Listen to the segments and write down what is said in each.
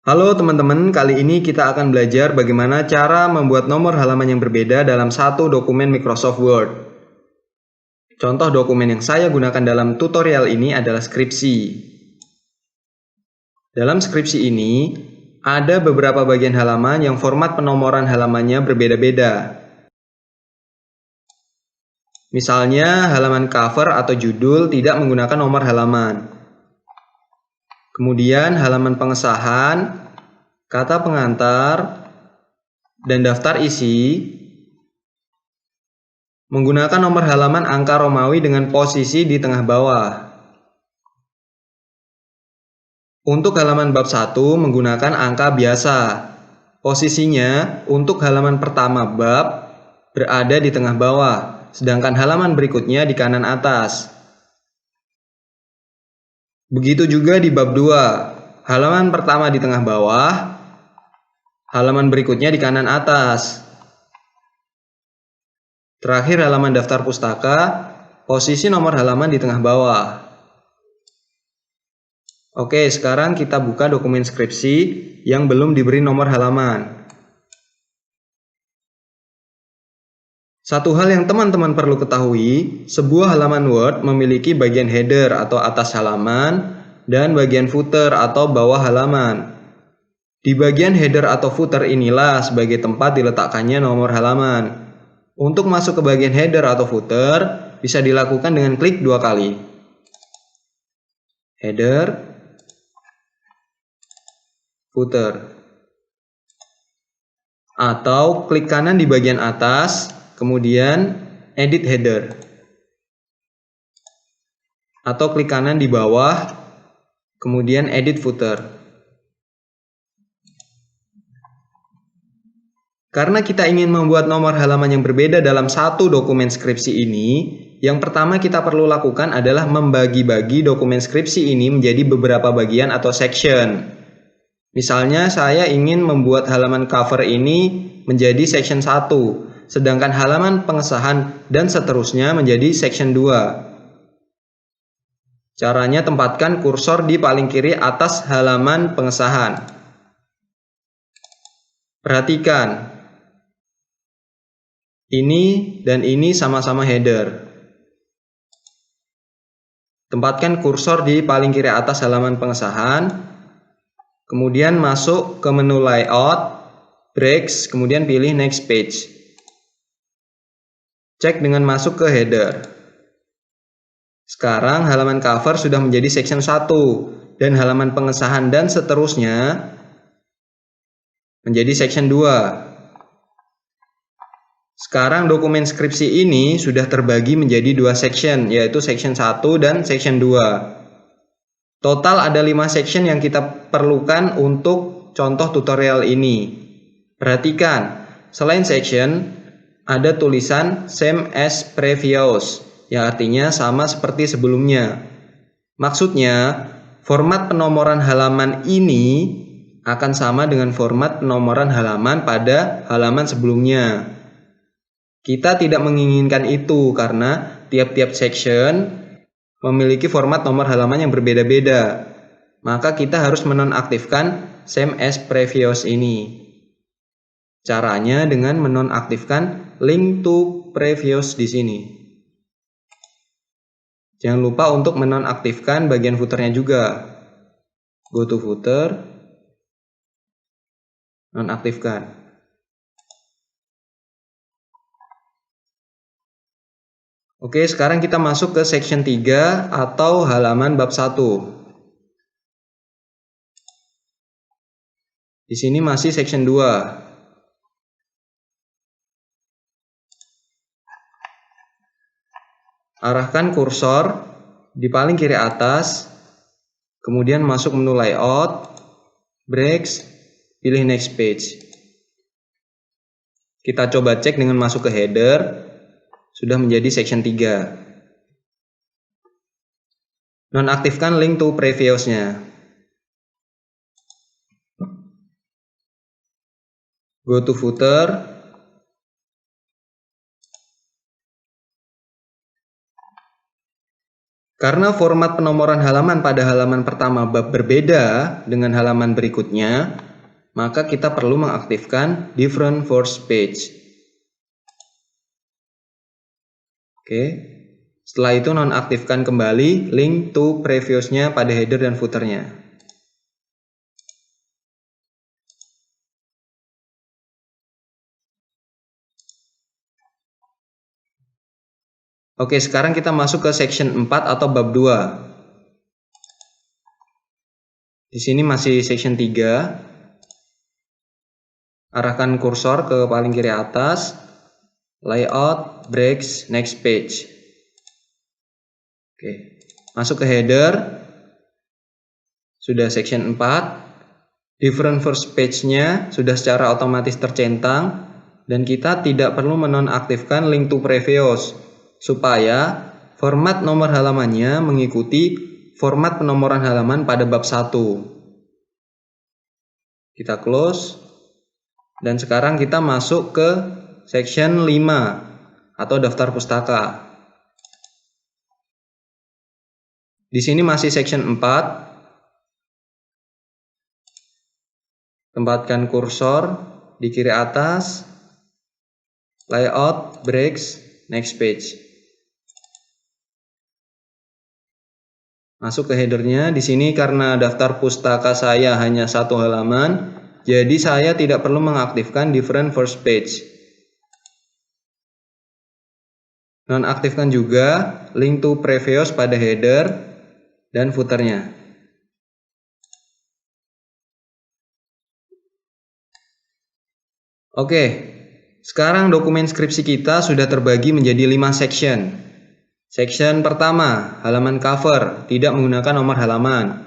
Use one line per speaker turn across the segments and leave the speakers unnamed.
Halo teman-teman, kali ini kita akan belajar bagaimana cara membuat nomor halaman yang berbeda dalam satu dokumen Microsoft Word. Contoh dokumen yang saya gunakan dalam tutorial ini adalah skripsi. Dalam skripsi ini, ada beberapa bagian halaman yang format penomoran halamannya berbeda-beda. Misalnya, halaman cover atau judul tidak menggunakan nomor halaman. Kemudian halaman pengesahan, kata pengantar, dan daftar isi menggunakan nomor halaman angka Romawi dengan posisi di tengah bawah. Untuk halaman bab 1 menggunakan angka biasa. Posisinya untuk halaman pertama bab berada di tengah bawah, sedangkan halaman berikutnya di kanan atas. Begitu juga di bab 2, halaman pertama di tengah bawah, halaman berikutnya di kanan atas. Terakhir halaman daftar pustaka, posisi nomor halaman di tengah bawah. Oke, sekarang kita buka dokumen skripsi yang belum diberi nomor halaman. Satu hal yang teman-teman perlu ketahui, sebuah halaman Word memiliki bagian header atau atas halaman dan bagian footer atau bawah halaman. Di bagian header atau footer inilah sebagai tempat diletakkannya nomor halaman. Untuk masuk ke bagian header atau footer, bisa dilakukan dengan klik 2 kali. Header, footer. Atau klik kanan di bagian atas, kemudian edit header. Atau klik kanan di bawah, kemudian edit footer. Karena kita ingin membuat nomor halaman yang berbeda dalam satu dokumen skripsi ini, yang pertama kita perlu lakukan adalah membagi-bagi dokumen skripsi ini menjadi beberapa bagian atau section. Misalnya saya ingin membuat halaman cover ini menjadi section 1, sedangkan halaman pengesahan dan seterusnya menjadi section 2. Caranya tempatkan kursor di paling kiri atas halaman pengesahan. Perhatikan. Ini dan ini sama-sama header. Tempatkan kursor di paling kiri atas halaman pengesahan, kemudian masuk ke menu layout, breaks, kemudian pilih next page. Cek dengan masuk ke header. Sekarang halaman cover sudah menjadi section 1 dan halaman pengesahan dan seterusnya menjadi section 2. Sekarang dokumen skripsi ini sudah terbagi menjadi 2 section, yaitu section 1 dan section 2. Total ada 5 section yang kita perlukan untuk contoh tutorial ini. Perhatikan, selain section, ada tulisan same as previous, yang artinya sama seperti sebelumnya. Maksudnya, format penomoran halaman ini akan sama dengan format penomoran halaman pada halaman sebelumnya. Kita tidak menginginkan itu karena tiap-tiap section memiliki format nomor halaman yang berbeda-beda. Maka kita harus menonaktifkan same as previous ini. Caranya dengan menonaktifkan link to previous di sini. Jangan lupa untuk menonaktifkan bagian footernya juga. Go to footer, nonaktifkan. Oke, sekarang kita masuk ke section 3 atau halaman bab 1. Di sini masih section 2. Arahkan kursor di paling kiri atas, kemudian masuk menu layout, breaks, pilih next page. Kita coba cek dengan masuk ke header. Sudah menjadi section 3. Nonaktifkan link to previousnya. Go to footer. Karena format penomoran halaman pada halaman pertama bab berbeda dengan halaman berikutnya, maka kita perlu mengaktifkan different first page. Oke. Setelah itu nonaktifkan kembali link to previous-nya pada header dan footer-nya. Oke, sekarang kita masuk ke section 4 atau bab 2. Di sini masih section 3. Arahkan kursor ke paling kiri atas. Layout, breaks, next page. Oke, masuk ke header. Sudah section 4. Different first page-nya sudah secara otomatis tercentang. Dan kita tidak perlu menonaktifkan link to previous, supaya format nomor halamannya mengikuti format penomoran halaman pada bab 1. Kita close. Dan sekarang kita masuk ke section 5 atau daftar pustaka. Di sini masih section 4. Tempatkan kursor di kiri atas. Layout, breaks, next page. Masuk ke headernya. Di sini karena daftar pustaka saya hanya 1 halaman, jadi saya tidak perlu mengaktifkan different first page. Nonaktifkan juga link to previous pada header dan footernya. Oke, sekarang dokumen skripsi kita sudah terbagi menjadi 5 section. Section pertama, halaman cover, tidak menggunakan nomor halaman.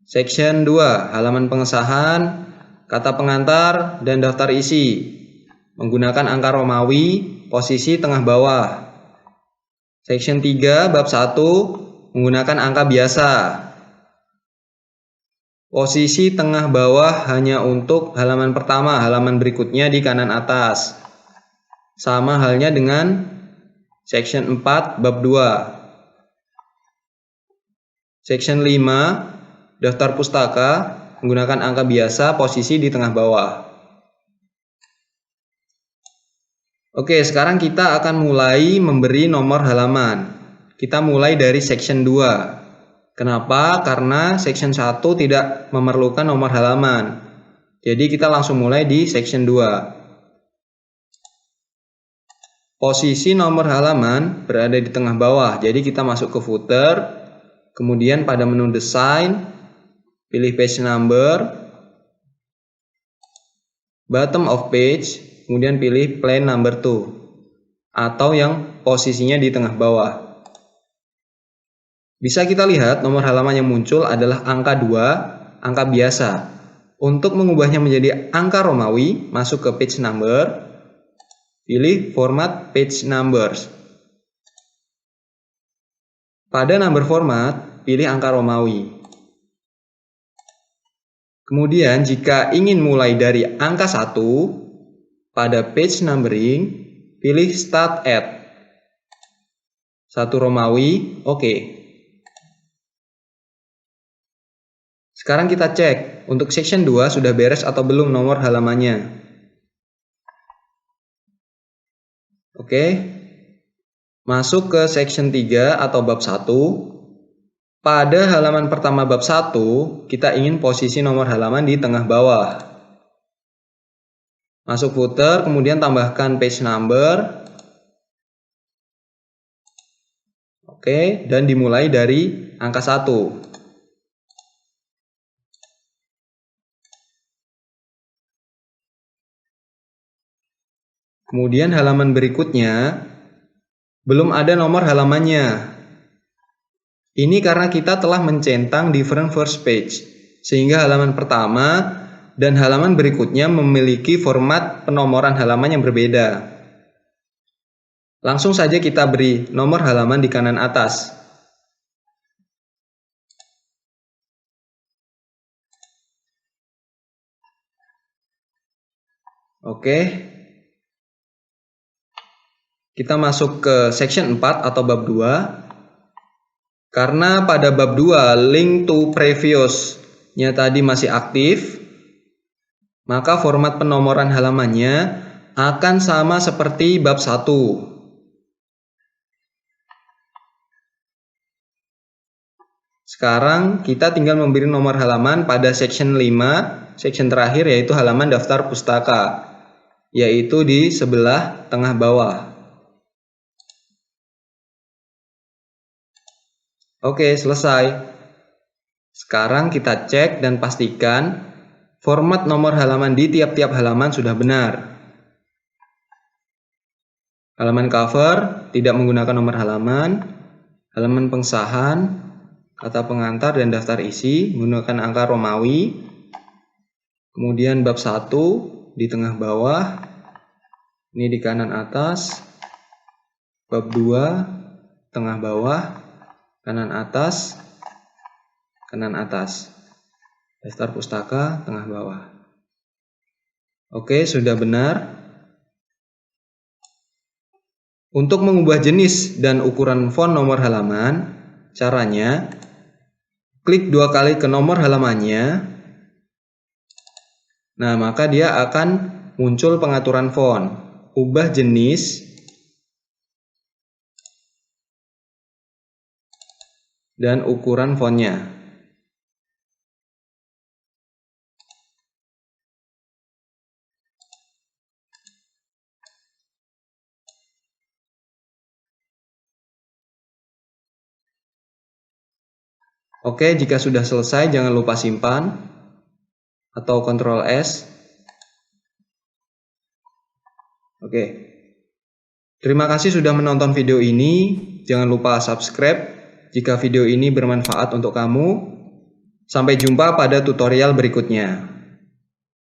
Section 2, halaman pengesahan, kata pengantar, dan daftar isi. Menggunakan angka Romawi, posisi tengah bawah. Section 3, bab 1, menggunakan angka biasa. Posisi tengah bawah hanya untuk halaman pertama, halaman berikutnya di kanan atas. Sama halnya dengan section 4 bab 2. Section 5 daftar pustaka menggunakan angka biasa, posisi di tengah bawah. Oke, sekarang kita akan mulai memberi nomor halaman. Kita mulai dari section 2. Kenapa? Karena section 1 tidak memerlukan nomor halaman. Jadi kita langsung mulai di section 2. Posisi nomor halaman berada di tengah bawah, jadi kita masuk ke footer, kemudian pada menu design, pilih page number, bottom of page, kemudian pilih plain number 2, atau yang posisinya di tengah bawah. Bisa kita lihat nomor halaman yang muncul adalah angka 2, angka biasa. Untuk mengubahnya menjadi angka Romawi, masuk ke page number, pilih format page numbers. Pada number format, pilih angka Romawi. Kemudian jika ingin mulai dari angka 1, pada page numbering, pilih start at 1 Romawi, oke. Sekarang kita cek, untuk section 2 sudah beres atau belum nomor halamannya. Oke, masuk ke section 3 atau bab 1. Pada halaman pertama bab 1, kita ingin posisi nomor halaman di tengah bawah. Masuk footer, kemudian tambahkan page number. Oke, dan dimulai dari angka 1. Kemudian halaman berikutnya belum ada nomor halamannya. Ini karena kita telah mencentang different first page, sehingga halaman pertama dan halaman berikutnya memiliki format penomoran halaman yang berbeda. Langsung saja kita beri nomor halaman di kanan atas. Oke. Kita masuk ke section 4 atau bab 2. Karena pada bab 2 link to previous-nya tadi masih aktif, maka format penomoran halamannya akan sama seperti bab 1. Sekarang kita tinggal memberi nomor halaman pada section 5, section terakhir yaitu halaman daftar pustaka, yaitu di sebelah tengah bawah. Oke, selesai. Sekarang kita cek dan pastikan format nomor halaman di tiap-tiap halaman sudah benar. Halaman cover tidak menggunakan nomor halaman. Halaman pengsahan, kata pengantar dan daftar isi menggunakan angka Romawi. Kemudian bab 1 di tengah bawah. Ini di kanan atas. Bab 2 tengah bawah. Kanan atas, daftar pustaka tengah bawah. Oke, sudah benar. Untuk mengubah jenis dan ukuran font nomor halaman, caranya klik 2 kali ke nomor halamannya. Nah, maka dia akan muncul pengaturan font. Ubah jenis dan ukuran fontnya. Oke, jika sudah selesai jangan lupa simpan atau Ctrl S. Oke. Terima kasih sudah menonton video ini. Jangan lupa subscribe jika video ini bermanfaat untuk kamu. Sampai jumpa pada tutorial berikutnya.